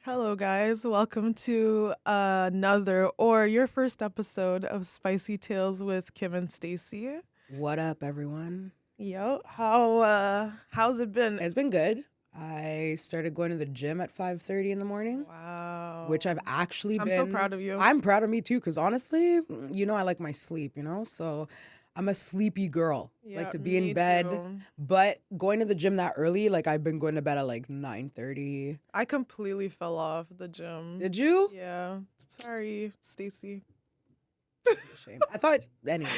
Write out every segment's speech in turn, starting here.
Hello, guys. Welcome to another or your first episode of Spicy Tales with Kim and Stacy. What up, everyone? Yo, how's it been? It's been good. I started going to the gym at 5:30 in the morning, Wow. which I've actually I'm been. so proud of you. I'm proud of me too, because honestly, I like my sleep, so I'm a sleepy girl. Yeah, Like to be in me bed, too. but going to the gym that early, like I've been going to bed at like 9:30. I completely fell off the gym. Did you? Yeah. Sorry, Stacy. Shame. I thought, anyways.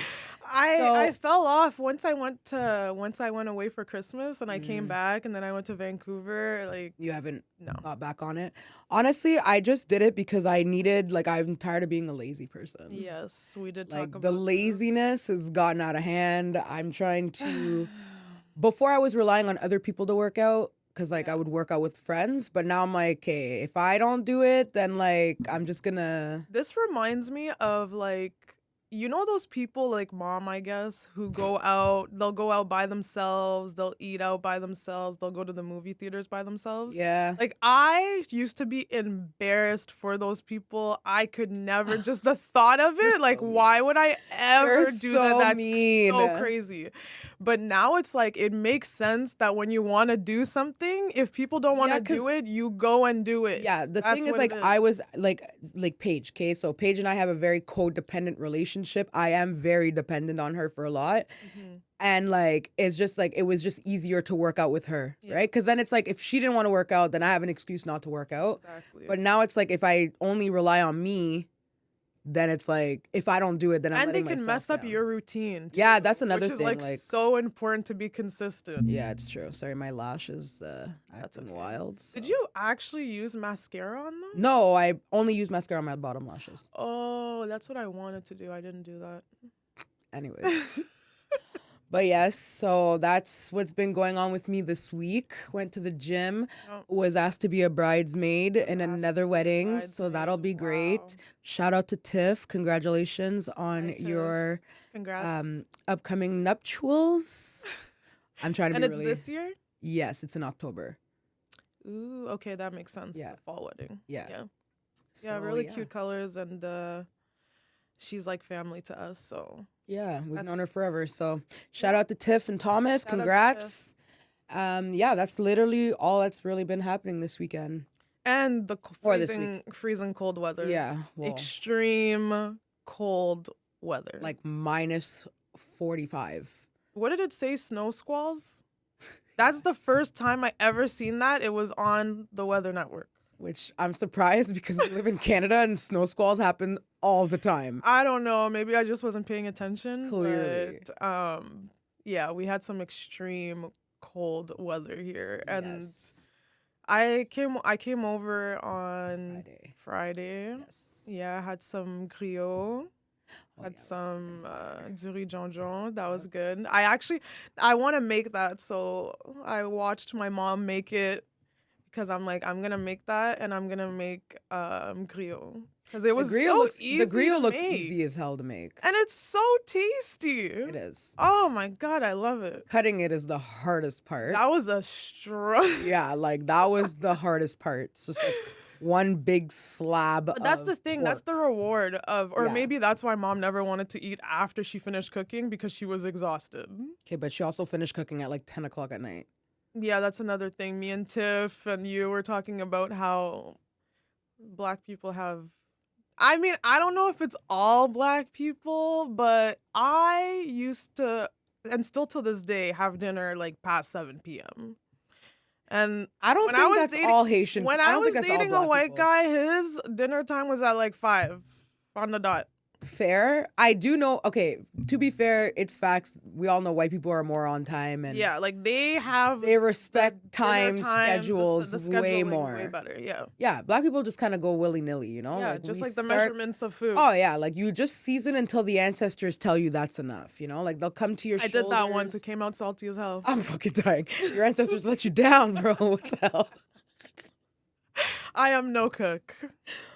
I fell off once I went away for Christmas and I came Mm. back and then I went to Vancouver. Like, You haven't no. got back on it. Honestly, I just did it because I'm tired of being a lazy person. Yes, we did talk Like about the this. laziness has gotten out of hand. I'm trying to. Before I was relying on other people to work out because I would work out with friends, but now I'm like, okay, if I don't do it, then like I'm just gonna. This reminds me of those people like mom, I guess, who go out, they'll go out by themselves, they'll eat out by themselves, they'll go to the movie theaters by themselves. Yeah. Like I used to be embarrassed for those people. I could never just the thought of You're it, like so mean. why would I ever You're do so that? That's mean. so crazy. But now it's like it makes sense that when you want to do something, if people don't want Yeah, to do 'cause- it, you go and do it. Yeah, the That's thing is what like it I was like Paige, okay? So Paige and I have a very codependent relationship. I am very dependent on her for a lot. Mhm. And like it's just like it was just easier to work out with her, Yeah. right? Because then it's like if she didn't want to work out, then I have an excuse not to work out. Exactly. But now it's like if I only rely on me, then it's like if I don't do it, then I'm and they letting can myself mess up down. your routine too, Yeah, that's another which is thing, like like- so important to be consistent. Yeah, it's true. Sorry, my lashes acting okay. wild. Did so- you actually use mascara on them? No, I only use mascara on my bottom lashes. Oh, that's what I wanted to do. I didn't do that. Anyways. But yes, so that's what's been going on with me this week. Went to the gym, Oh. was asked to be a bridesmaid in Asked to another be a wedding, so bridesmaid. that'll be Wow. great. Shout out to Tiff. Congratulations on Hi, Tiff. your Congrats. upcoming nuptials. I'm trying to And be it's really this year? Yes, it's in October. Ooh, okay, that makes sense. Yeah. The fall wedding. Yeah. Yeah. So, Yeah, really cute colors, and she's like family to us, so Yeah, we've That's known her forever. So shout out to Tiff and Thomas. Shout out to Congrats. Yeah, that's literally all that's really been happening this weekend. and the Or this freezing cold weather. Yeah, well, Extreme cold weather. like minus 45. What did it say? Snow squalls? That's the first time I ever seen that. It was on the Weather Network. Which I'm surprised because we live in Canada and snow squalls happen all the time. I don't know. Maybe I just wasn't paying attention. Clearly. But, yeah, we had some extreme cold weather here. And Yes. I came over on Friday. Yes. Yeah, I had some griot. Oh, Had yeah, some fire. du riz jonjon. That was good. I want to make that, so I watched my mom make it because I'm like, I'm gonna make that and I'm gonna make griot because it was easy. The griot to looks make. easy as hell to make. And it's so tasty. It is. Oh my god, I love it. Cutting it is the hardest part. That was a struggle. Yeah, like that was the hardest part. It's just like one big slab. But that's the of thing. That's pork. the reward of, or Yeah. maybe that's why mom never wanted to eat after she finished cooking because she was exhausted. Okay, but she also finished cooking at like 10 o'clock at night. Yeah, that's another thing. Me and Tiff and you were talking about how black people have. I mean, I don't know if it's all black people, but I used to, and still to this day, have dinner like past 7 p.m. And I don't when think I was that's dating, all Haitian. when I I don't was think that's all dating a black white people. guy, his dinner time was at like 5 on the dot. Fair. I do know. Okay, to be fair, it's facts. We all know white people are more on time and Yeah, like they have they respect dinner time times, schedules the way scheduling more. way better. Yeah, Yeah, black people just kind of go willy nilly, yeah, just we like the start- measurements of food. Oh yeah, like you just season until the ancestors tell you that's enough. Like they'll come to your. I did that once. shoulders. It came out salty as hell. I'm fucking dying. Your ancestors let you down, bro. What the hell? I am no cook.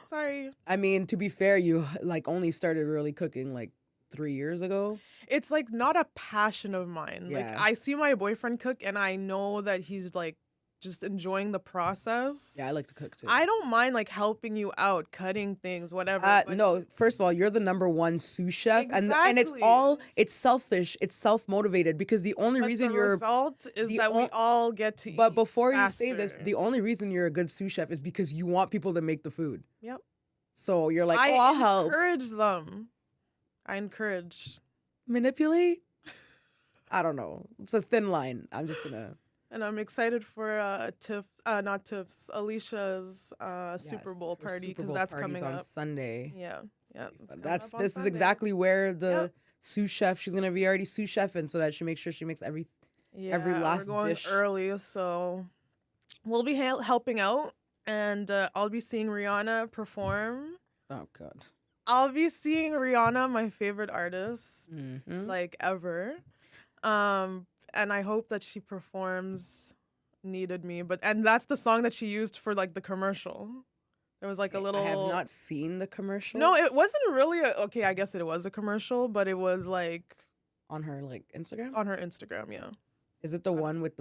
Sorry. I mean, to be fair, you like only started really cooking like 3 years ago. It's like not a passion of mine. Yeah. Like I see my boyfriend cook and I know that he's like just enjoying the process. Yeah, I like to cook too. I don't mind like helping you out, cutting things, whatever. but No, first of all, you're the number one sous chef, and Exactly. it's selfish, it's self motivated because the only reason the you're result is the that we on- all get to eat. but before you say this, faster. the only reason you're a good sous chef is because you want people to make the food. Yep. So you're like, I I'll help. encourage them. I encourage. Manipulate? I don't know. It's a thin line. I'm just gonna. And I'm excited for Tiff's, Alicia's Super Bowl her party Super because Bowl that's party's coming on up. Sunday. Yeah, yeah. it's coming This up on is Sunday. exactly where the Yep. sous chef. She's gonna be already sous chefing, so that she makes sure she makes every last we're going dish early, so we'll be helping out, and I'll be seeing Rihanna perform. Oh God. I'll be seeing Rihanna, my favorite artist, Mm-hmm. like ever. And I hope that she performs Needed Me, and that's the song that she used for like the commercial. There was like a little I have not seen the commercial. No, it wasn't really okay, I guess it was a commercial, but it was like On her like Instagram. on her Instagram, yeah. Is it the one with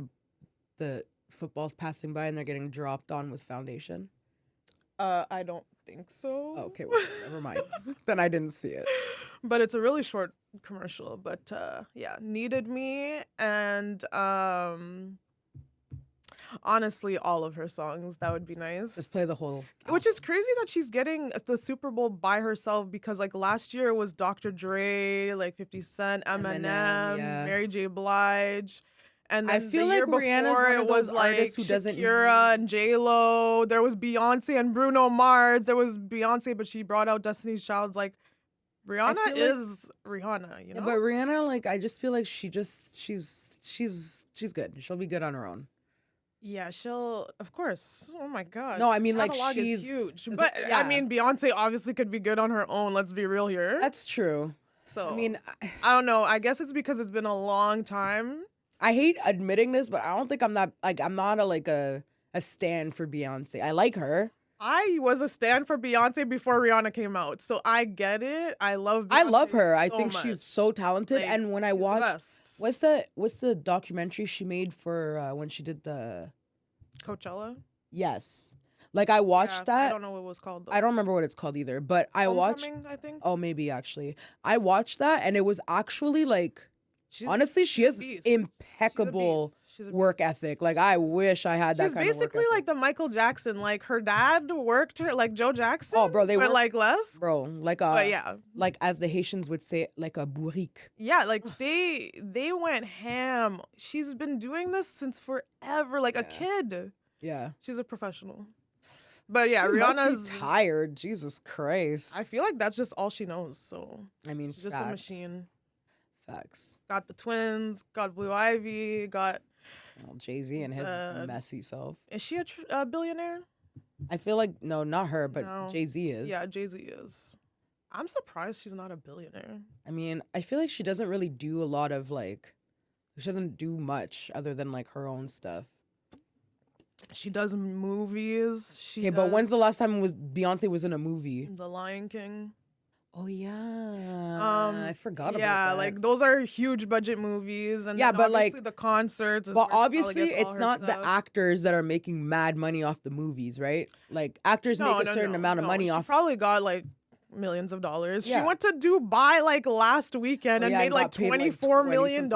the footballs passing by and they're getting dropped on with foundation? I don't think so. Okay, well, never mind. Then I didn't see it. But it's a really short commercial. But yeah, Needed Me, and honestly, all of her songs, that would be nice. Just play the whole. Which is crazy that she's getting the Super Bowl by herself because like last year it was Dr. Dre, like 50 Cent, Eminem, yeah. Mary J. Blige. And then I feel the year like Rihanna's before one of it those was like artists who doesn't Shakira and J Lo. There was Beyonce and Bruno Mars. There was Beyonce, but she brought out Destiny's Child's. Like Rihanna is Rihanna, you know. Yeah, but Rihanna, like, I just feel like she's good. She'll be good on her own. Yeah, she'll, of course. Oh my God. No, I mean, like, Catalog is she's huge. it's- But yeah. I mean, Beyonce obviously could be good on her own. Let's be real here. That's true. So I mean, I don't know. I guess it's because it's been a long time. I hate admitting this, but I don't think I'm not a stan for Beyonce. I like her. I was a stan for Beyonce before Rihanna came out, so I get it. I love her. I so think much. she's so talented. Like, and when I she's the watch, best. what's the documentary she made for when she did the Coachella. Yes, like I watched that. I don't know what it was called. Though. I don't remember what it's called either, but I watched. Homecoming, I think. Oh, maybe actually, I watched that, and it was actually like. Honestly, she has impeccable work ethic. Like, I wish I had that kind of work ethic. She's basically like the Michael Jackson. Like, her dad worked her, like Joe Jackson. Oh, bro, they were work, like less. Bro, like a, but yeah. Like, as the Haitians would say, like a bourrique. Yeah, like, they went ham. She's been doing this since forever, like a kid. Yeah. She's a professional. But yeah, she Rihanna's must be tired. Jesus Christ. I feel like that's just all she knows. So I mean, she's just a machine. Facts. Got the twins. Got Blue Ivy. Got Jay-Z and his messy self. Is she a billionaire? I feel like no, not her, but No. Jay-Z is. Yeah, Jay-Z is. I'm surprised she's not a billionaire. I mean, I feel like she doesn't really do a lot of like. She doesn't do much other than like her own stuff. She does movies. Okay, but when's the last time Beyonce was in a movie? The Lion King. Oh yeah, I forgot about that. Yeah, like those are huge budget movies, and yeah, then but obviously like the concerts. But obviously, it's not the actors that are making mad money off the movies, right? Like actors make a certain amount of money off. She probably got like millions of dollars. Yeah. She went to Dubai like last weekend and made like $24 million.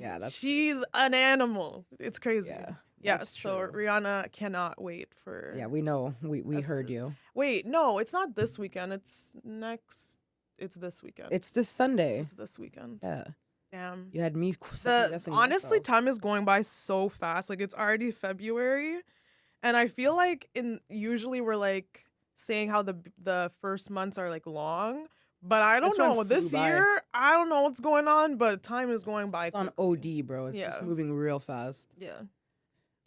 Yeah, she's an animal. It's crazy. Yeah, so Rihanna cannot wait for. Yeah, we know. We heard you. Wait, no, it's not this weekend. It's next. It's this weekend. It's this Sunday. It's this weekend. Yeah. Damn. You had me. Honestly, time is going by so fast. Like it's already February, and I feel like usually we're like saying how the first months are like long. But I don't know. This year, I don't know what's going on, but time is going by. It's on OD, bro. It's just moving real fast. Yeah.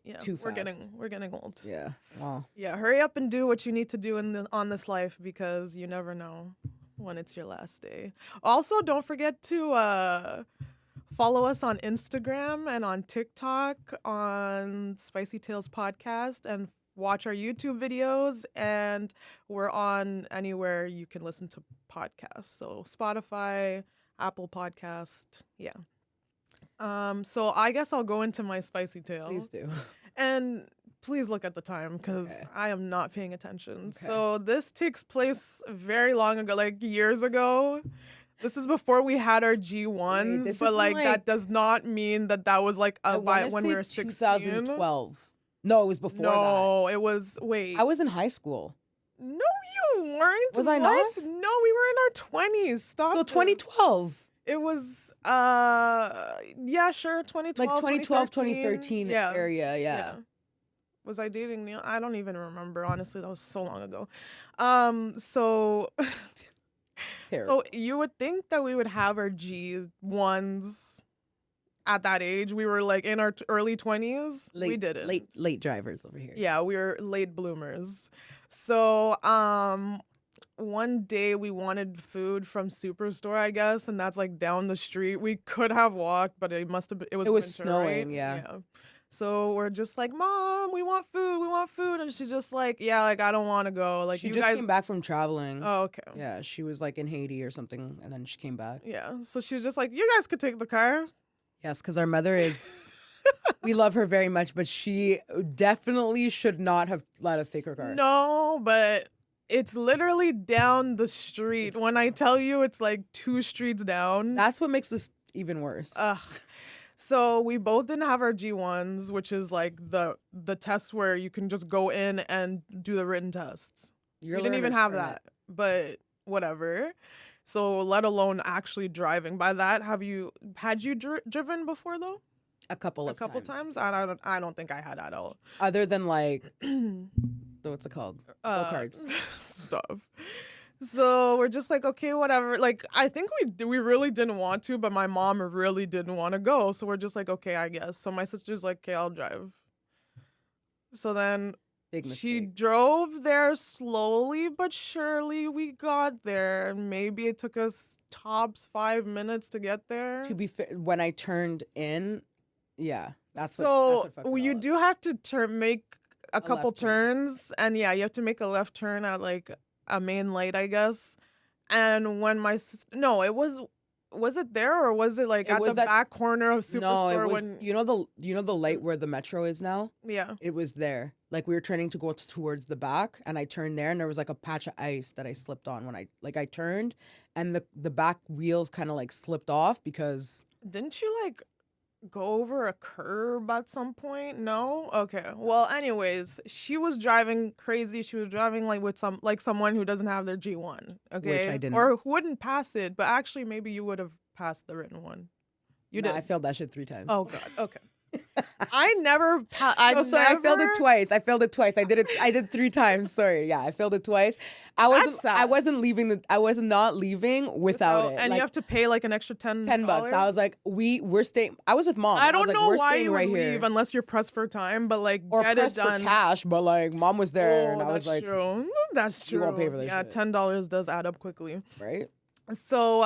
Yeah. Too fast. We're getting old. Yeah. Wow. Yeah. Hurry up and do what you need to do on this life because you never know when it's your last day. Also, don't forget to follow us on Instagram and on TikTok on Spicy Tales Podcast and watch our YouTube videos. And we're on anywhere you can listen to podcasts. So Spotify, Apple Podcast. Yeah. So I guess I'll go into my spicy tale. Please do. And please look at the time because Okay. I am not paying attention. So this takes place very long ago, like years ago. This is before we had our G1s, this but isn't, like like- that does not mean that was like I wanna when say we were 16. 2012. No, it was before that. No, it was wait. I was in high school. No, you weren't. Was I What? not? No, we were in our 20s. Stop. So it. 2012. It was yeah, sure, 2012, Like 2012, 2013 area, yeah. Was I dating Neil? I don't even remember. Honestly, that was so long ago. So Terrible. so you would think that we would have our G1s at that age. We were like in our early 20s. We didn't. Late drivers over here. Yeah, we were late bloomers. So one day we wanted food from Superstore, I guess, and that's like down the street. We could have walked, but it must have been, it was winter, snowing, right? yeah. So we're just like, Mom, we want food. And she's just like, yeah, like I don't want to go. Like She you just guys came back from traveling. Oh, okay. Yeah, she was like in Haiti or something, and then she came back. Yeah. So she was just like, you guys could take the car. Yes, because our mother is. We love her very much, but she definitely should not have let us take her car. No, but it's literally down the street. When I tell you it's like 2 streets down. That's what makes this even worse. Ugh. So we both didn't have our G1s, which is like the test where you can just go in and do the written tests. We didn't even have that, but whatever. So let alone actually driving. By that, had you driven before though? A couple A couple times? I don't think I had at all. Other than like, what's it called? Go-karts. Stuff. So we're just like, okay, whatever. Like, I think we really didn't want to, but my mom really didn't want to go. So we're just like, okay, I guess. So my sister's like, okay, I'll drive. So then Big she mistake. drove there slowly, but surely we got there. Maybe it took us tops 5 minutes to get there. To be fair, when I turned in, yeah, that's so what fucked it you all up. do have to make a couple left turn. turns, and yeah, you have to make a left turn at like a main light, I guess. And when my no, it was it there or was it like It at was the at- back corner of No, Superstore it was, when you know the light where the metro is now? yeah. It was there. Like we were turning to go towards the back, and I turned there, and there was like a patch of ice that I slipped on when I turned, and the back wheels kind of like slipped off because Didn't you like go over a curb at some point? No? Okay. Well, anyways, she was driving crazy. She was driving like with someone who doesn't have their G1. Okay. I didn't. Or who wouldn't pass it, but actually maybe you would have passed the written one. You Nah, did. I failed that shit 3 times. Oh god. Okay. I never I failed it twice. I did 3 times. Sorry. Yeah, I failed it twice. I was not leaving without it. And Like, you have to pay like an extra $10. $10. I was like, we're staying. I was with mom. I was don't like, know we're why staying you would right here. leave unless you're pressed for time, but like Or get it pressed done. for cash, but like mom was there, and I was that's like, true. That's true. You won't pay for this yeah, shit. $10 does add up quickly. right? So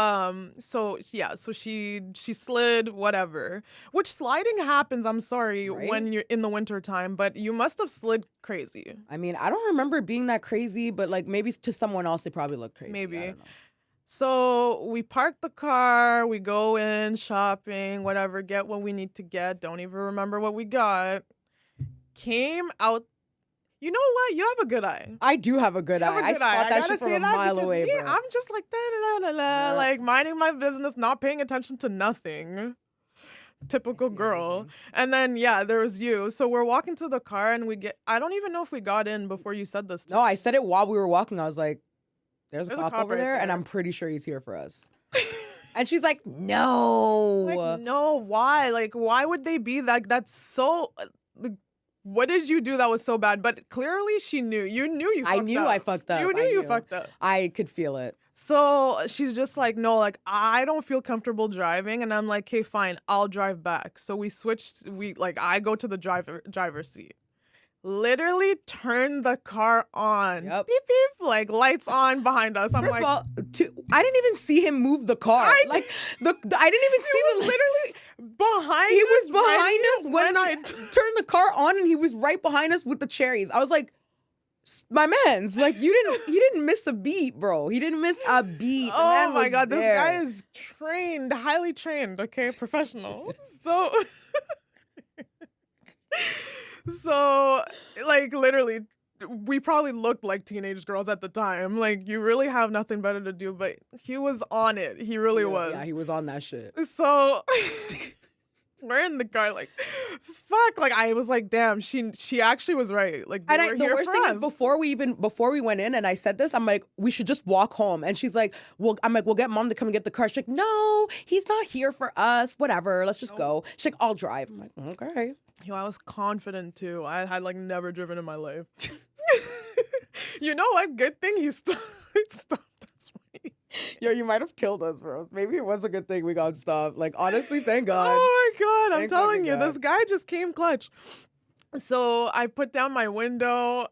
she slid, whatever. Which sliding happens, I'm sorry, Right? when you're in the winter time, but you must have slid crazy. I mean, I don't remember it being that crazy, but like maybe to someone else, it probably looked crazy. Maybe. I don't know. So we park the car, we go in shopping, whatever, get what we need to get. Don't even remember what we got. Came out. You know what? You have a good eye. I do have a good You eye. have a I good spot eye. I that gotta shit from say a that mile because away, me, bro. I'm just like Yeah. like minding my business, not paying attention to nothing. Typical see girl. everything. And then yeah, there was you. So we're walking to the car and I don't even know if we got in before you said this. No, I said it while we were walking. I was like, there's a cop over right there, and there. I'm pretty sure he's here for us. And she's like, no. Like, no, why? Like, why would they be that? That's so. What did you do that was so bad? But clearly she knew. You knew you fucked up. I knew I fucked up. You knew I you knew. fucked up. I could feel it. So she's just like, no, like, I don't feel comfortable driving. And I'm like, okay, fine, I'll drive back. So we switched. I go to the driver's seat. Literally turn the car on. Yep. Beep, beep. Like, lights on behind us. I'm First like, of all, I didn't even see him move the car. I didn't even see he was literally behind He us. was behind us when I I turned the car on, and he was right behind us with the cherries. I was like, my man's like, he didn't miss a beat, bro. He didn't miss a beat. The Oh man my was god, this there. guy is trained, highly trained, okay, professional. So, like, literally, we probably looked like teenage girls at the time. Like, you really have nothing better to do, but he was on it. He really was. Yeah, he was on that shit. So we're in the car, like, fuck. Like, I was like, damn, she actually was right. Like, they were The here worst for thing us. is before we went in and I said this, I'm like, we should just walk home. And she's like, we'll get mom to come and get the car. She's like, no, he's not here for us. Whatever, let's just go. She's like, I'll drive. I'm like, okay. Yo, I was confident too. I had like never driven in my life. You know what? Good thing he stopped us. Yo, you might have killed us, bro. Maybe it was a good thing we got stopped. Like, honestly, thank God. Oh my God, I'm Thank telling fucking you, God. this guy just came clutch. So I put down my window.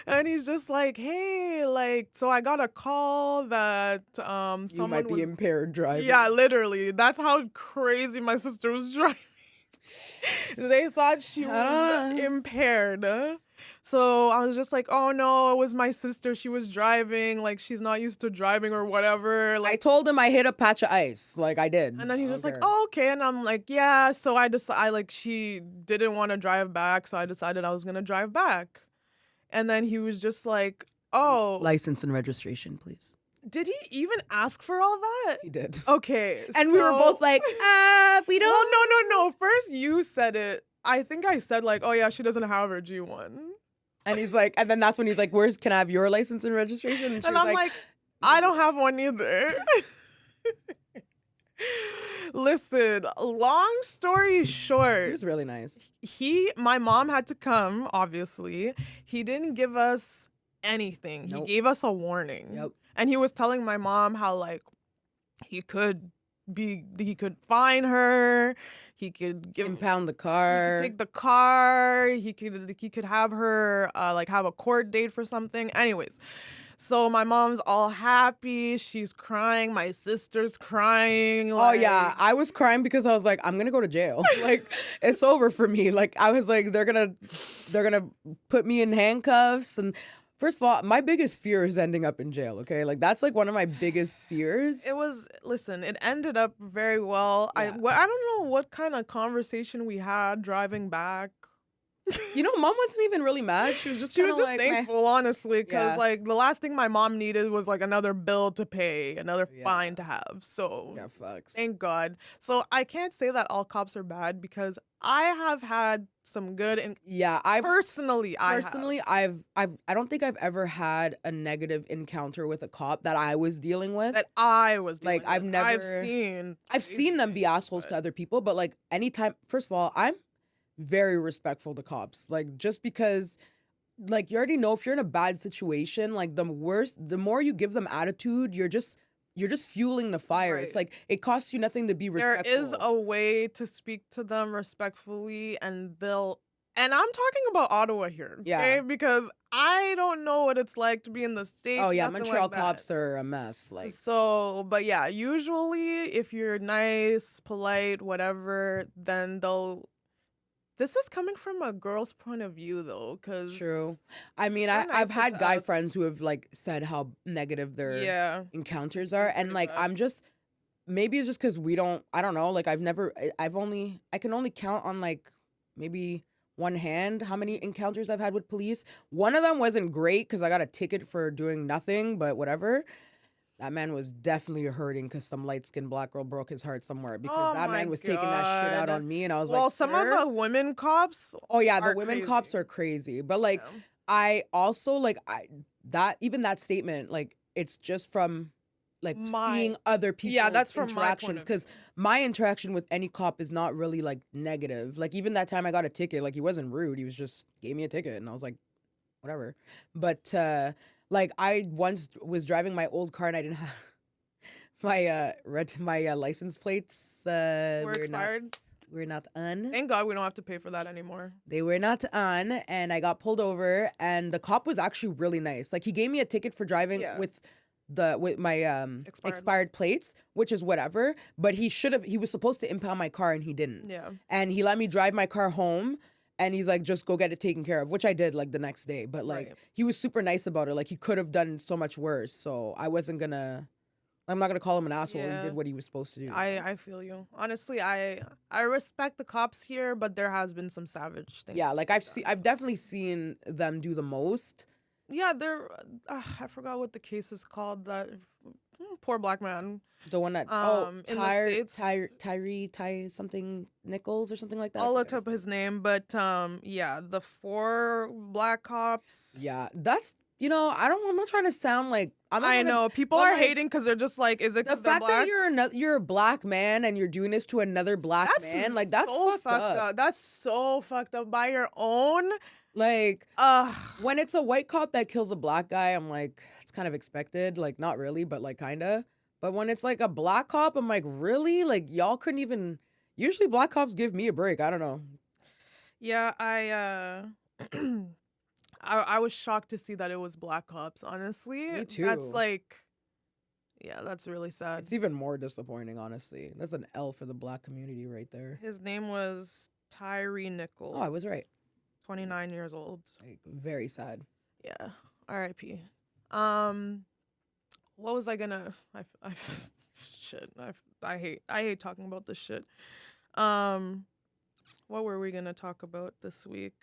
And he's just like, hey, like, so I got a call that You someone might be was impaired driving. Yeah, literally. That's how crazy my sister was driving. They thought she was impaired. So I was just like, oh no, it was my sister. She was driving. Like, she's not used to driving or whatever. I Like, told him I hit a patch of ice. Like, I did. and then he's I just don't like, care. oh, okay. And I'm like, yeah. So she didn't want to drive back. So I decided I was going to drive back. And then he was just like, oh. License and registration, please. Did he even ask for all that? He did. Okay. And we were both like, we don't. Well, no. First you said it. I think I said like, oh yeah, she doesn't have her G1. And he's like, and then that's when he's like, can I have your license and registration? And, she And was I'm like, I don't have one either. Listen, long story he short, was really nice. my mom had to come, obviously. He didn't give us anything. Nope. He gave us a warning. Yep. And he was telling my mom how like he could fine her, he could Impound the car. he could take the car, he could have her like have a court date for something. Anyways, so my mom's all happy, she's crying, my sister's crying. Like, Oh yeah, I was crying because I was like, I'm gonna go to jail. Like, it's over for me. Like, I was like, they're gonna put me in handcuffs. And first of all, my biggest fear is ending up in jail. Okay, like that's like one of my biggest fears. It ended up very well. Yeah. I don't know what kind of conversation we had driving back. You know, mom wasn't even really mad. She was just like, thankful, honestly, because Yeah. like the last thing my mom needed was like another bill to pay, another Yeah. fine to have. So Yeah, fucks. thank God. So I can't say that all cops are bad because I have had some good and Yeah, I don't think I've ever had a negative encounter with a cop that I was dealing with. that I was dealing Like, with. I've seen them be assholes to other people, but like anytime, first of all, I'm very respectful to cops. Like, just because, like, you already know if you're in a bad situation, like the more you give them attitude, you're just fueling the fire. It's Right. like it costs you nothing to be There respectful. is a way to speak to them respectfully, and and I'm talking about Ottawa here, okay? Yeah. Because I don't know what it's like to be in the States. Oh yeah, nothing Montreal like that. cops are a mess. Like, So, but yeah, usually if you're nice, polite, whatever, then this is coming from a girl's point of view though, because true. I mean, they're I've nicer had to guy us. friends who have like said how negative their Yeah. encounters are, and pretty like bad. maybe it's just because I don't know, like I can only count on like maybe one hand how many encounters I've had with police. One of them wasn't great because I got a ticket for doing nothing, but whatever. That man was definitely hurting because some light-skinned black girl broke his heart somewhere because Oh that my man was taking that shit out God. on me, and I was Well, like, some "Sir?" of the women cops. Oh yeah, the are women crazy. cops are crazy. But like, Yeah. I also like that statement, like it's just from like seeing other people's that's from my point interactions, of because view. my interaction with any cop is not really like negative. Like, even that time I got a ticket, like he wasn't rude. He was just gave me a ticket, and I was like, whatever. But like, I once was driving my old car and I didn't have my license plates Were expired. were not on. Thank God we don't have to pay for that anymore. They were not on, and I got pulled over, and the cop was actually really nice. Like, he gave me a ticket for driving Yeah. with my expired plates, which is whatever, but he was supposed to impound my car, and he didn't. Yeah. And he let me drive my car home, and he's like, just go get it taken care of, which I did like the next day. But like, Right. he was super nice about it. Like, he could have done so much worse, so I wasn't gonna I'm not gonna call him an asshole. Yeah. He did what he was supposed to do. I feel you. Honestly, I respect the cops here, but there has been some savage things. Yeah, like I've definitely seen them do the most. Yeah, they're. I forgot what the case is called. That poor black man. The one that in the States. Tyree something Nichols or something like that. I'll look up his name, but yeah, the 4 black cops. Yeah, that's. I'm not trying to sound like I know people are hating because they're just like, is it the fact black? that you're a black man and you're doing this to another black man? Like that's so fucked up. That's so fucked up by your own. Like, when it's a white cop that kills a black guy, I'm like, it's kind of expected. Like, not really, but like kinda. But when it's like a black cop, I'm like, really? Like, y'all couldn't even. Usually, black cops give me a break. I don't know. Yeah, I was shocked to see that it was black cops, honestly. Me too. That's like, yeah, that's really sad. It's even more disappointing, honestly. That's an L for the black community right there. His name was Tyree Nichols. Oh, I was right. 29 years old. Like, very sad. Yeah. R.I.P. What was I gonna? Shit. I hate talking about this shit. What were we gonna talk about this week?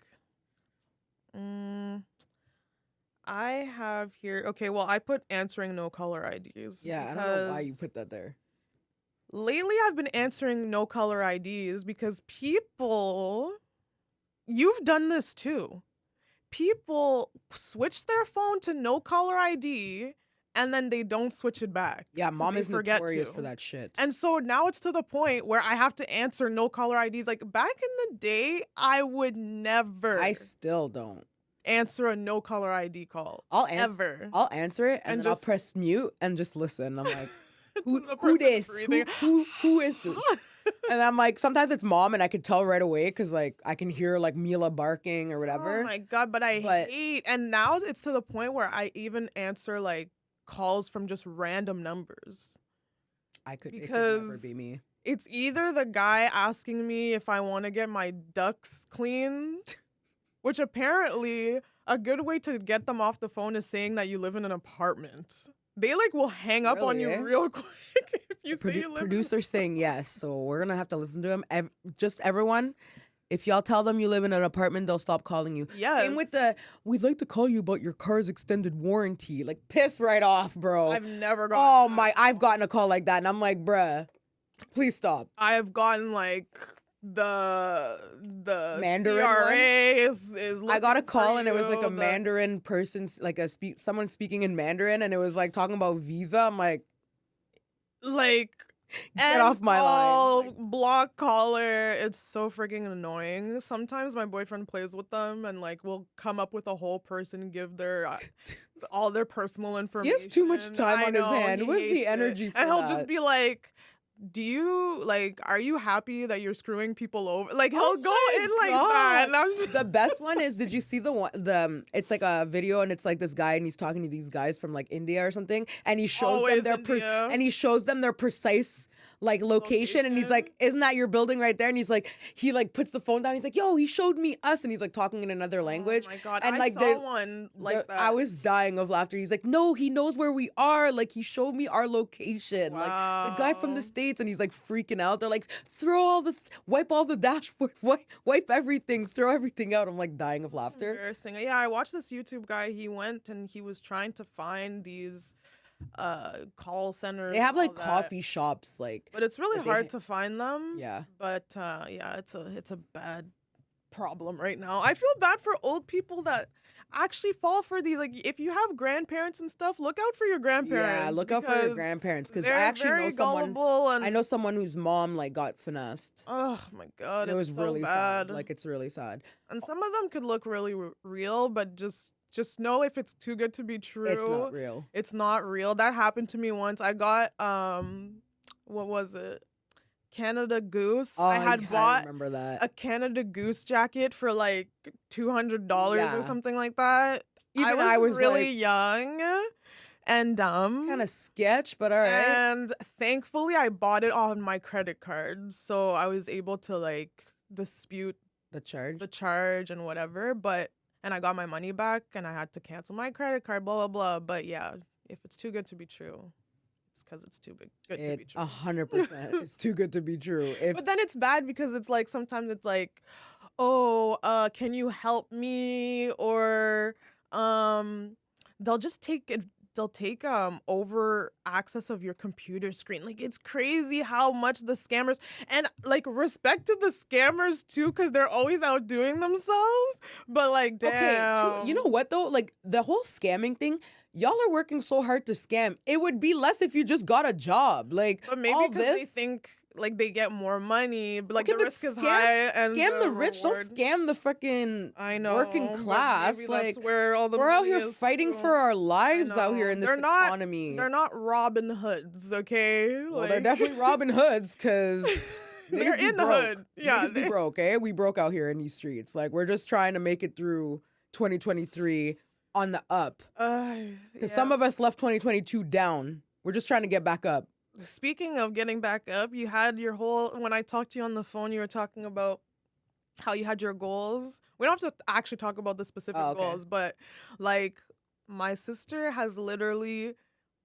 I have here. Okay, well, I put answering no caller IDs. Yeah, I don't know why you put that there. Lately, I've been answering no caller IDs because people, you've done this too. People switch their phone to no caller ID and then they don't switch it back. Yeah, mom is notorious for that shit. And so now it's to the point where I have to answer no caller IDs. Like back in the day, I would never. I still don't answer a no caller ID call. I'll answer it and then I'll press mute and just listen. I'm like, who this? Who is this? And I'm like, sometimes it's mom and I could tell right away because like I can hear like Mila barking or whatever. Oh my God, but I hate. And now it's to the point where I even answer like calls from just random numbers. It could never be me. It's either the guy asking me if I want to get my ducts cleaned, which apparently a good way to get them off the phone is saying that you live in an apartment. They like will hang up on you real quick if you say you live. Producer's saying yes, so we're gonna have to listen to him. Just everyone. If y'all tell them you live in an apartment, they'll stop calling you. Yes. Same with we'd like to call you about your car's extended warranty. Like, piss right off, bro. I've never gotten I've gotten a call like that, and I'm like, bruh, please stop. I have gotten like the Mandarin CRA is I got a call and it was like a Mandarin person, like someone speaking in Mandarin, and it was like talking about visa. I'm like, get off my line. Block caller. It's so freaking annoying. Sometimes my boyfriend plays with them and like will come up with a whole person, give their all their personal information. He has too much time on his hand. Where's the energy for that? And he'll just be like, are you happy that you're screwing people over? Like he'll go in like that. And I'm just... The best one is, did you see it's like a video and it's like this guy and he's talking to these guys from like India or something, and he shows them their precise like location, and he's like, isn't that your building right there? And he's like, he like puts the phone down, he's like, yo, he showed me us, and he's like talking in another language. Oh my God, and I saw one like that. I was dying of laughter. He's like, no, he knows where we are, like he showed me our location. Wow. Like the guy from the States, and he's like freaking out. They're like, wipe all the dashboard, wipe everything, throw everything out. I'm like dying of laughter. Embarrassing. Yeah, I watched this YouTube guy. He went and he was trying to find these call centers. They have like coffee shops, like, but it's really hard to find them. Yeah. But yeah, it's a bad problem right now. I feel bad for old people that actually fall for these. Like, if you have grandparents and stuff, look out for your grandparents. Yeah, look out for your grandparents, because I actually know someone. I know someone whose mom like got finessed. Oh my God, it was so really bad. sad. Like, it's really sad. And some of them could look really real, but just know if it's too good to be true. It's not real. It's not real. That happened to me once. I got what was it? Canada Goose. Oh, I had bought remember that. a Canada Goose jacket for like $200 or something like that. Even I was really like, young and dumb. Kind of sketch, but all right. And thankfully I bought it on my credit card. So I was able to like dispute the charge and whatever, and I got my money back and I had to cancel my credit card, blah, blah, blah. But yeah, if it's too good to be true, It's because it's too good to be It true. 100% is too good to be true. But then it's bad because it's like sometimes it's like, oh, can you help me? Or they'll just take it. They'll take over access of your computer screen. Like it's crazy how much the scammers, and like respect to the scammers too, because they're always outdoing themselves. But like, damn. You know what though? Like the whole scamming thing, y'all are working so hard to scam. It would be less if you just got a job. Like, But maybe all because this, they think like they get more money, but like okay, the but risk is high and scam the rich. reward- Don't scam the freaking I know, working but class. maybe Like, that's where all the we're out money here is fighting too. for our lives I out here know. in this They're not- economy. They're not Robin Hoods, okay? Well, they're definitely Robin Hoods because they're in the hood. Yeah, niggas be broke, eh? We broke out here in these streets. Like, we're just trying to make it through 2023 on the up. Because some of us left 2022 down. We're just trying to get back up. Speaking of getting back up, you had your whole, when I talked to you on the phone, you were talking about how you had your goals. We don't have to actually talk about the specific goals, but like my sister has literally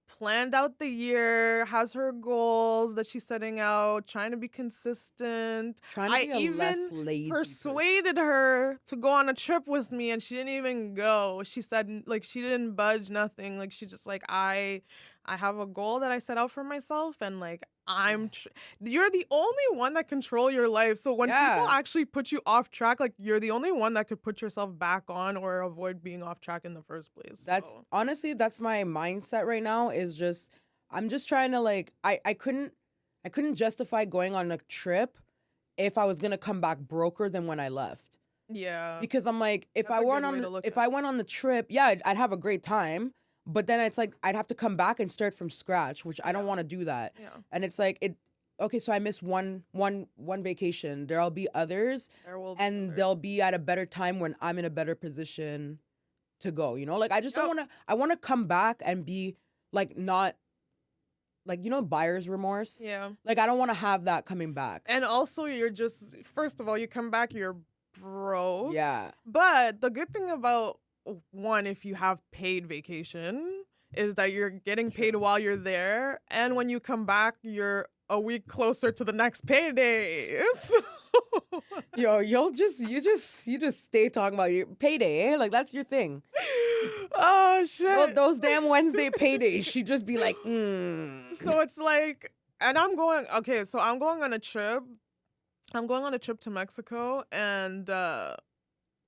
planned out the year, has her goals that she's setting out, trying to be consistent. Trying to be less lazy Persuaded her to go on a trip with me, and she didn't even go. She said like she didn't budge, nothing. Like she just like I have a goal that I set out for myself, and like you're the only one that control your life. So when people actually put you off track, like you're the only one that could put yourself back on or avoid being off track in the first place. Honestly, that's my mindset right now. Is just I'm just trying to like I couldn't justify going on a trip if I was gonna come back broker than when I left. Yeah, because I'm like if I went on the trip, yeah, I'd have a great time. But then it's like I'd have to come back and start from scratch, which I don't want to do that. Yeah. And it's like okay, so I missed one vacation. There'll be others, they'll be at a better time when I'm in a better position to go. You know, like I just don't want to. I want to come back and be like not like buyer's remorse. Yeah. Like I don't want to have that coming back. And also, you're just first of all, you come back, you're broke. Yeah. But the good thing about one, if you have paid vacation, is that you're getting paid while you're there, and when you come back, you're a week closer to the next payday. Yo, you just stay talking about your payday, eh? Like that's your thing. Oh shit! Well, those damn Wednesday paydays, she'd just be like, So it's like, and I'm going on a trip. I'm going on a trip to Mexico, and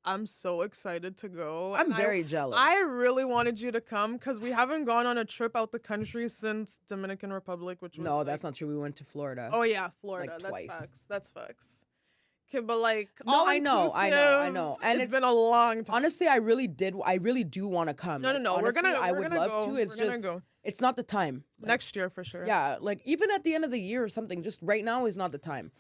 I'm so excited to go. I'm very jealous. I really wanted you to come because we haven't gone on a trip out the country since Dominican Republic, which was that's not true. We went to Florida. Oh yeah, Florida. Like that's twice. facts. That's facts. Okay, but like I know. And it's been a long time. Honestly, I really do want to come. No. Honestly, I would love go. to. It's just it's not the time. Like, next year for sure. Yeah, like even at the end of the year or something. Just right now is not the time.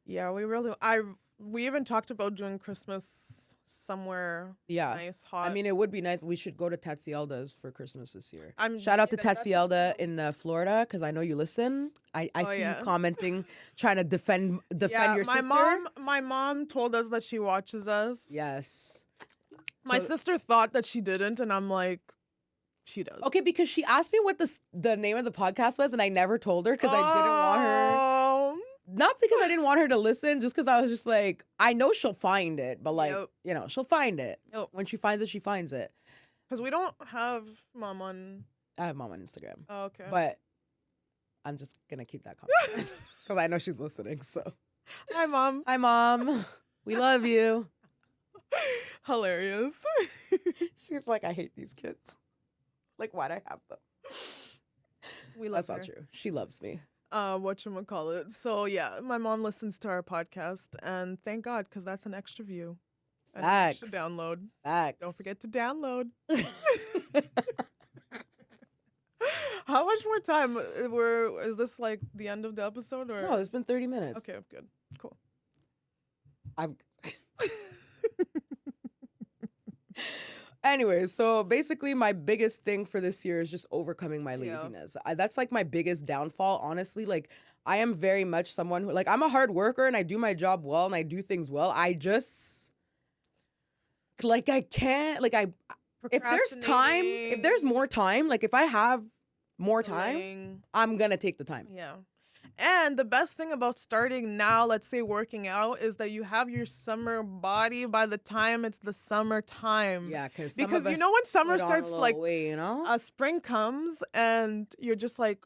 Yeah, we even talked about doing Christmas somewhere nice, hot. I mean, it would be nice. We should go to Tatsielda's for Christmas this year. Shout out to Tatsielda in Florida because I know you listen. I see you commenting, trying to defend your sister. My mom told us that she watches us. Yes. My sister thought that she didn't, and I'm like, she does. Okay, because she asked me what the name of the podcast was, and I never told her because I didn't want her. Not because I didn't want her to listen, just because I was just like, I know she'll find it, but like, she'll find it. When she finds it, she finds it. Because we don't have mom on... I have mom on Instagram. Oh, okay. But I'm just going to keep that comment because I know she's listening, so. Hi, Mom. Hi, Mom. We love you. Hilarious. She's like, I hate these kids. Like, why'd I have them? That's not true. She loves me. Whatchamacallit. So yeah, my mom listens to our podcast, and thank God, because that's an extra view. And an extra download. Facts. Don't forget to download. How much more time? Is this like the end of the episode? Or no, it's been 30 minutes. Okay, good. Cool. Anyway, so basically my biggest thing for this year is just overcoming my laziness. That's like my biggest downfall, honestly. Like I am very much someone who, like, I'm a hard worker and I do my job well and I do things well. I just, like, I can't, like, if there's time, if there's more time, like if I have more time, delaying. I'm gonna take the time. Yeah. And the best thing about starting now, let's say working out, is that you have your summer body by the time it's the summertime. Yeah, because you know when summer put on a starts, little like, weight, you know, spring comes and you're just like,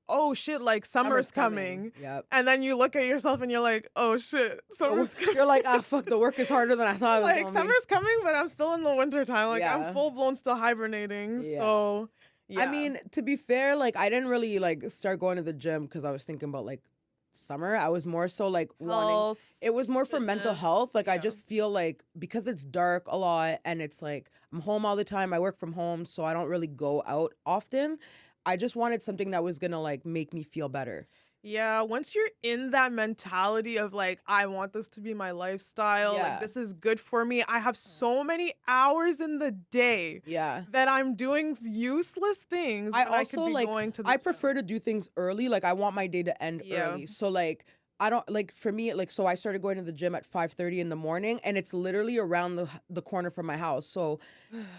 oh shit, like summer's coming. Yep. And then you look at yourself and you're like, oh shit, summer's coming. You're like, ah, fuck, the work is harder than I thought it was Like, gonna be. summer's coming, but I'm still in the winter time. Like, Yeah. I'm full blown still hibernating. Yeah. So, yeah. I mean, to be fair, like, I didn't really, like, start going to the gym because I was thinking about, like, summer. I was more so, like, wanting... It was more for mental fitness, health. Like, I yeah. just feel like, because it's dark a lot and it's, like, I'm home all the time. I work from home, so I don't really go out often. I just wanted something that was gonna, like, make me feel better. Yeah, once you're in that mentality of like, I want this to be my lifestyle, Yeah. like this is good for me. I have so many hours in the day Yeah. that I'm doing useless things. I when I also, could be like, going to the I gym. prefer to do things early. Like, I want my day to end Yeah. early. So, like, I don't, like, for me, like, so I started going to the gym at 5:30 in the morning, and it's literally around the corner from my house. So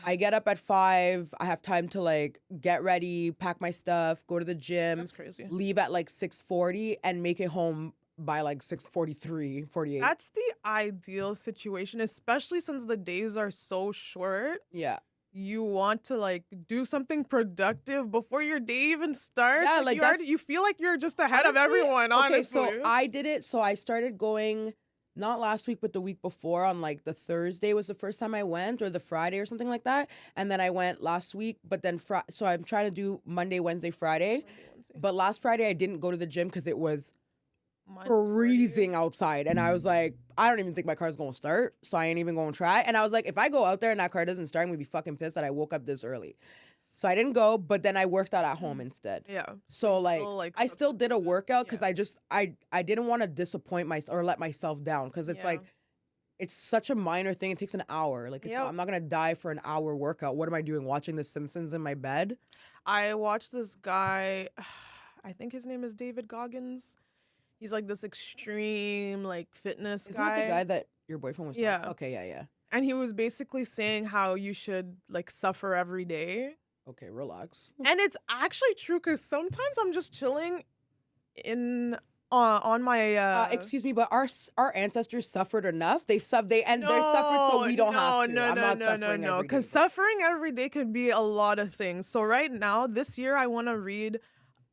I get up at 5, I have time to, like, get ready, pack my stuff, go to the gym, That's crazy. leave at, like, 6:40, and make it home by, like, 6:43, 48. That's the ideal situation, especially since the days are so short. Yeah. You want to like do something productive before your day even starts. Yeah, like, you feel like you're just ahead of Honestly, everyone, okay, honestly. so I did it. So I started going, not last week, but the week before, on like the Thursday was the first time I went, or the Friday or something like that. And then I went last week, but then so I'm trying to do Monday, Wednesday, Friday. But last Friday I didn't go to the gym because it was freezing outside, and I was like, I don't even think my car's gonna start, so I ain't even gonna try. And I was like, if I go out there and that car doesn't start, I'm gonna be fucking pissed that I woke up this early. So I didn't go, but then I worked out at home instead. Yeah. So still, like I still did a substituted. workout because Yeah. I didn't want to disappoint myself or let myself down, because it's Yeah. like, it's such a minor thing. It takes an hour. Like, Yep. I'm not gonna die for an hour workout. What am I doing? Watching The Simpsons in my bed? I watched this guy, I think his name is David Goggins. He's like this extreme like fitness Isn't guy. that the guy that your boyfriend was talking? Yeah. Okay, yeah. And he was basically saying how you should like suffer every day. Okay, relax. And it's actually true because sometimes I'm just chilling in on my Excuse me, but our ancestors suffered enough. They suffered so we don't have to. I'm not suffering every day. Because suffering every day could be a lot of things. So right now, this year, I want to read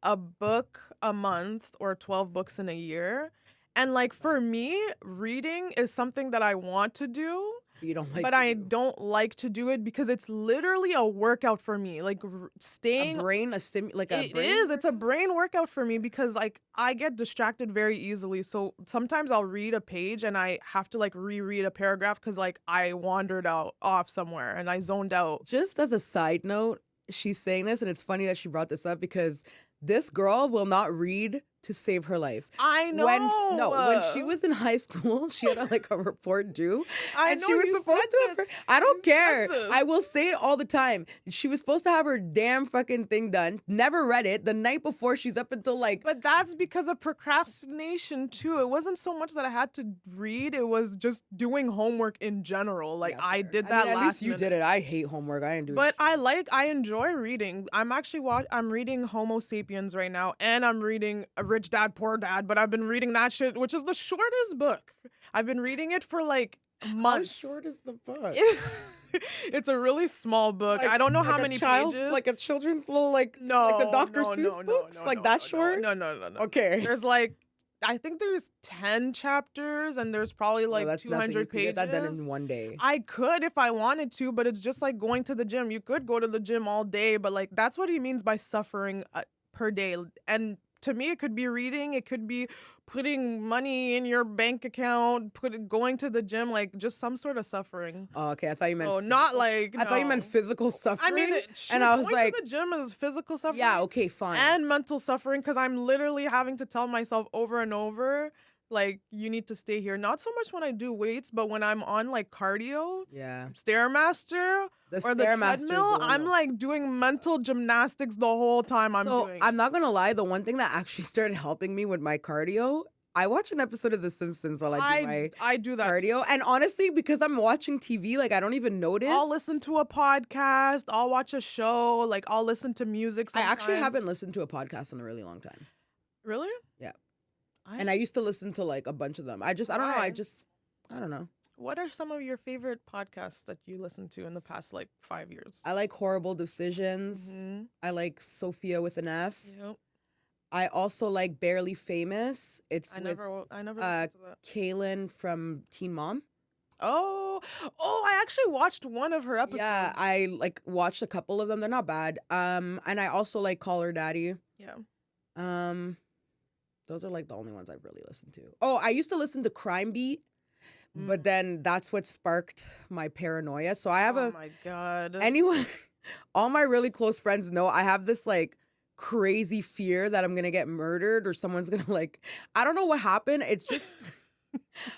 a book a month or 12 books in a year. And like for me, reading is something that I want to do. You don't like, but I don't like to do it because it's literally a workout for me. Like staying a brain, a It brain is. It's a brain workout for me because like I get distracted very easily. So sometimes I'll read a page and I have to like reread a paragraph because like I wandered off somewhere and I zoned out. Just as a side note, she's saying this, and it's funny that she brought this up because this girl will not read to save her life. I know. When she was in high school, she had a report due. I and know she was you supposed said to this. I don't You said care. this. I will say it all the time. She was supposed to have her damn fucking thing done. Never read it. The night before, she's up until like... But that's because of procrastination too. It wasn't so much that I had to read. It was just doing homework in general. Like Yeah, I fair. did that At last least you minute. did it. I hate homework. I didn't do it. But I enjoy reading. I'm actually I'm reading Homo Sapiens right now, and I'm reading Rich Dad Poor Dad. But I've been reading that shit, which is the shortest book. I've been reading it for like months. How short is the book? It's a really small book. I don't know how many pages. Like a children's little like the Dr. Seuss books, that short. No. Okay. There's like, I think there's 10 chapters, and there's probably like that's 200 nothing. You pages. could get that done in one day. I could if I wanted to, but it's just like going to the gym. You could go to the gym all day, but like that's what he means by suffering per day. And to me, it could be reading. It could be putting money in your bank account, going to the gym, like just some sort of suffering. Oh, okay. I thought you meant. So not like. I thought you meant no. physical suffering. I mean, and I was going like, to the gym is physical suffering. yeah, okay, fine. And mental suffering, because I'm literally having to tell myself over and over, like, you need to stay here. Not so much when I do weights, but when I'm on like cardio, yeah, Stairmaster, or the treadmill, I'm like doing mental gymnastics the whole time I'm doing. I'm not gonna lie, the one thing that actually started helping me with my cardio, I watch an episode of The Simpsons while I do my I do that. cardio. And honestly, because I'm watching TV, like I don't even notice. I'll listen to a podcast. I'll watch a show. Like I'll listen to music sometimes. I actually haven't listened to a podcast in a really long time. Really? Yeah. And I used to listen to like a bunch of them. I don't know. I don't know. What are some of your favorite podcasts that you listened to in the past like 5 years? I like Horrible Decisions. Mm-hmm. I like Sophia with an F. Yep. I also like Barely Famous. It's I never listened to that. Kaylin from Teen Mom. Oh, I actually watched one of her episodes. Yeah, I like watched a couple of them. They're not bad. And I also like Call Her Daddy. Yeah. Those are like the only ones I've really listened to. Oh, I used to listen to Crime Beat, but then that's what sparked my paranoia. So I have oh my God. anyone, all my really close friends know I have this like crazy fear that I'm gonna get murdered or someone's gonna like, I don't know what happened. It's just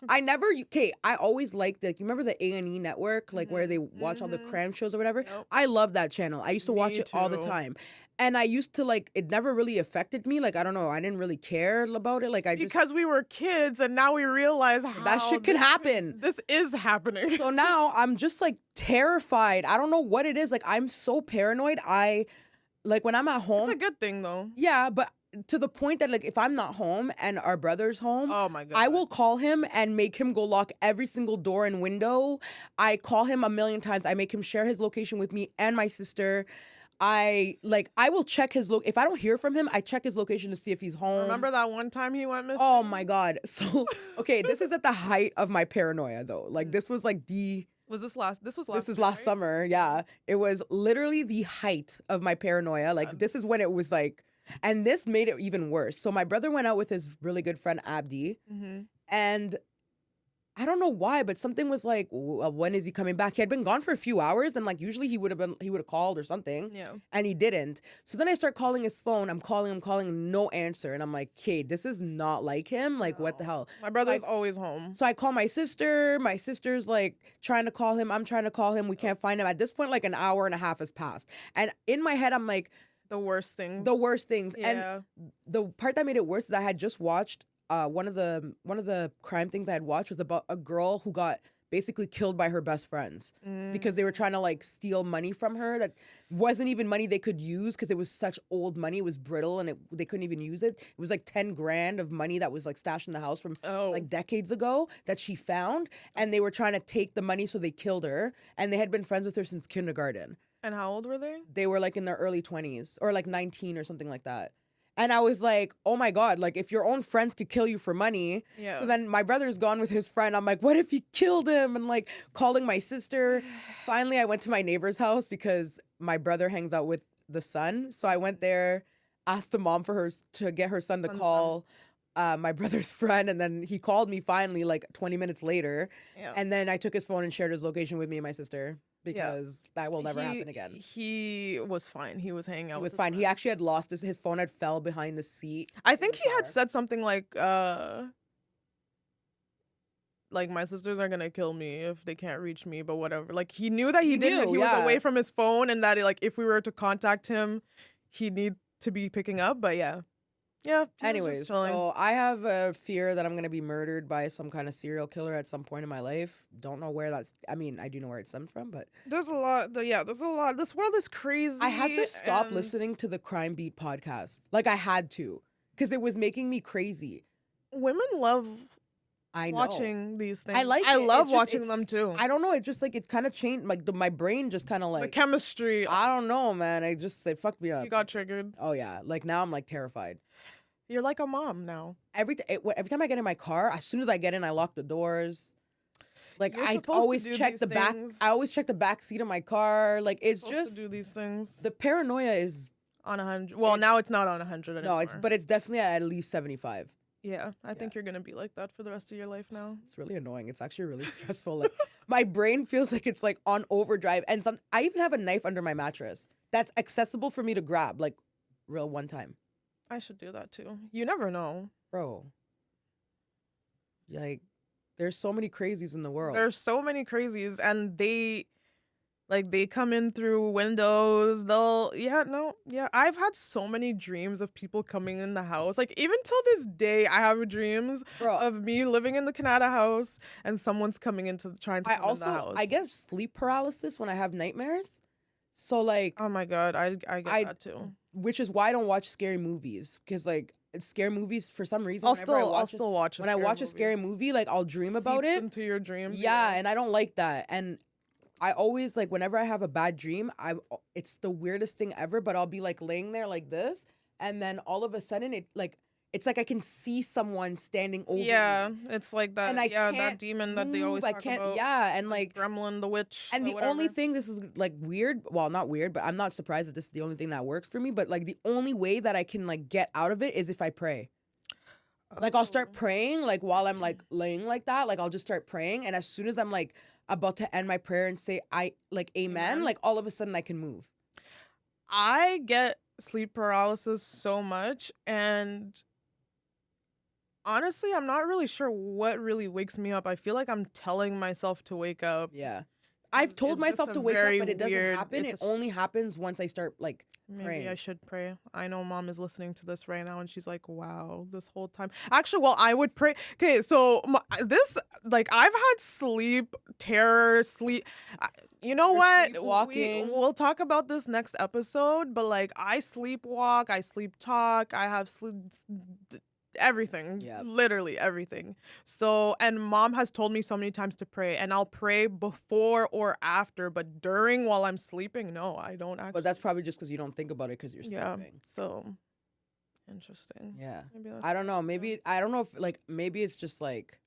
I always liked you remember the A&E network, like where they watch all the crime shows or whatever? Yep. I love that channel. I used to watch it all the too. time. And I used to like, it never really affected me. Like, I don't know. I didn't really care about it. Like because we were kids and now we realize how that shit can happen. This is happening. So now I'm just like terrified. I don't know what it is. Like, I'm so paranoid. Like when I'm at home. It's a good thing though. Yeah, but to the point that like if I'm not home and our brother's home, oh my God, I will call him and make him go lock every single door and window. I call him a million times. I make him share his location with me and my sister. I will check his if I don't hear from him, I check his location to see if he's home. Remember that one time he went missing? Oh my God. So okay, this is at the height of my paranoia though. Like this was like This was last summer. Yeah. It was literally the height of my paranoia. Like this is when it was like, and this made it even worse. So my brother went out with his really good friend Abdi, and I don't know why, but something was like, when is he coming back? He had been gone for a few hours, and like usually he would have called or something, and he didn't. So then I start calling his phone. I'm calling, no answer, and I'm like, okay, this is not like him. Like what the hell? My brother's always home. So I call my sister. My sister's like trying to call him. I'm trying to call him. We can't find him. At this point, like an hour and a half has passed, and in my head, I'm like. The worst things. Yeah. And the part that made it worse is I had just watched one of the crime things I had watched was about a girl who got basically killed by her best friends because they were trying to like steal money from her that wasn't even money they could use because it was such old money. It was brittle and they couldn't even use it. It was like 10 grand of money that was like stashed in the house from like decades ago that she found, and they were trying to take the money, so they killed her, and they had been friends with her since kindergarten. And how old were they? They were like in their early 20s or like 19 or something like that. And I was like, oh my God, like if your own friends could kill you for money. Yeah. So then my brother's gone with his friend. I'm like, what if he killed him? And like calling my sister. Finally, I went to my neighbor's house because my brother hangs out with the son. So I went there, asked the mom to get her son to call my brother's friend. And then he called me finally like 20 minutes later. Yeah. And then I took his phone and shared his location with me and my sister. Because that will never happen again. He was fine. He was hanging out. He was fine. He actually had lost his phone had fell behind the seat. I think he had said something like my sisters are gonna kill me if they can't reach me, but whatever. Like he knew that he was away from his phone, and that like if we were to contact him, he'd need to be picking up. But yeah. Anyways, so I have a fear that I'm going to be murdered by some kind of serial killer at some point in my life. Don't know where I do know where it stems from, but there's a lot. There's a lot. This world is crazy. I had to stop listening to the Crime Beat podcast. Like I had to, because it was making me crazy. Women love watching these things. I love watching them too. I don't know. It just like it kind of changed. Like my brain just kind of like the chemistry. I don't know, man. It fucked me up. You got triggered. Oh yeah. Like now I'm like terrified. You're like a mom now. Every time I get in my car, as soon as I get in, I lock the doors. Like I always check the back. I always check the back seat of my car. Like it's just to do these things. The paranoia is on 100. Well, now it's not on 100 anymore. No, it's definitely at least 75. Yeah, I think you're gonna be like that for the rest of your life now. It's really annoying. It's actually really stressful. Like my brain feels like it's like on overdrive, and I even have a knife under my mattress that's accessible for me to grab. Like real one time. I should do that too. You never know, bro. Like, there's so many crazies in the world. There's so many crazies, and they Like they come in through windows. I've had so many dreams of people coming in the house. Like even till this day, I have dreams Bro, of me living in the Canada house and someone's coming trying to come in the house. I get sleep paralysis when I have nightmares. So like, oh my God, I get that too. Which is why I don't watch scary movies, because like scary movies for some reason I'll still watch. When I watch a scary movie, like I'll dream about it into your dreams. Yeah, and I don't like that. And I always like whenever I have a bad dream, it's the weirdest thing ever. But I'll be like laying there like this, and then all of a sudden it's like I can see someone standing over me. It's like that. And I can't that demon that they always talk about. Yeah, and like Gremlin, the witch. And the only thing, this is like weird. Well, not weird, but I'm not surprised that this is the only thing that works for me. But like the only way that I can like get out of it is if I pray. Like I'll start praying, like while I'm like laying like that, like I'll just start praying, and as soon as I'm like about to end my prayer and say amen, like all of a sudden I can move. I get sleep paralysis so much, and honestly, I'm not really sure what really wakes me up. I feel like I'm telling myself to wake up. Yeah. I've told myself to wake up, but it doesn't happen. It only happens once I start like praying. Maybe I should pray. I know Mom is listening to this right now and she's like, wow, this whole time. Actually, well, I would pray. Okay, so I've had sleep terror, you know what? We'll talk about this next episode, but like I sleepwalk, I sleep talk, I have everything. Yeah. Literally everything. So, and Mom has told me so many times to pray, and I'll pray before or after, but during while I'm sleeping, no, I don't actually. But that's probably just because you don't think about it because you're sleeping. Yeah. So interesting. Yeah. I don't know. Maybe I don't know if like maybe it's just like.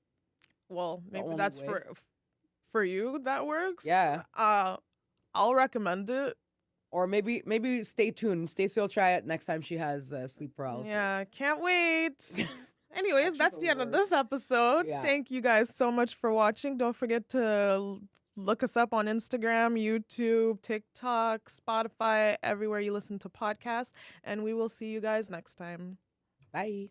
Well, maybe that's for you that works. Yeah. I'll recommend it. Or maybe stay tuned. Stacey will try it next time she has sleep paralysis. Yeah, can't wait. Anyways, that's the end of this episode. Yeah. Thank you guys so much for watching. Don't forget to look us up on Instagram, YouTube, TikTok, Spotify, everywhere you listen to podcasts. And we will see you guys next time. Bye.